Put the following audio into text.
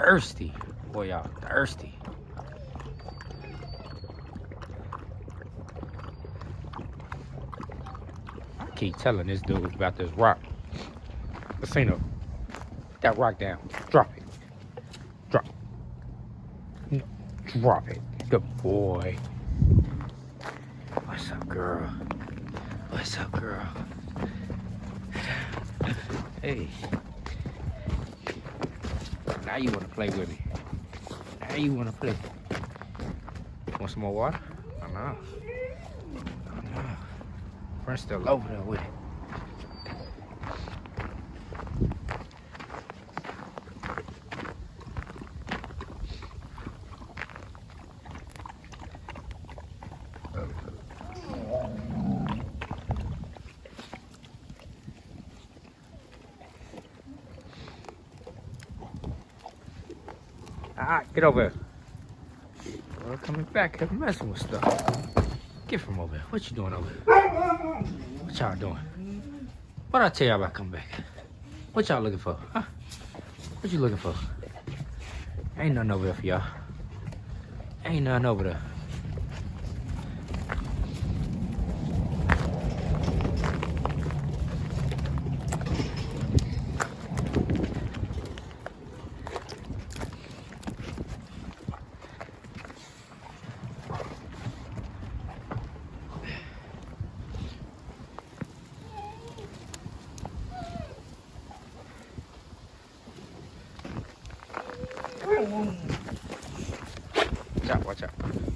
thirsty. Boy, y'all thirsty. I keep telling this dude about this rock. Casino. Put that rock down. Drop it. Drop. No, drop it. Good boy. What's up, girl? What's up, girl? Hey. Now you want to play with me. Now you want to play. Want some more water? I know. Friend's still over there with it. Get over here. Well, coming back here messing with stuff. Get from over here. What you doing over here? What y'all doing? What I tell y'all about coming back? What y'all looking for? Huh? What you looking for? Ain't nothing over there for y'all. Ain't nothing over there. Watch out, watch out.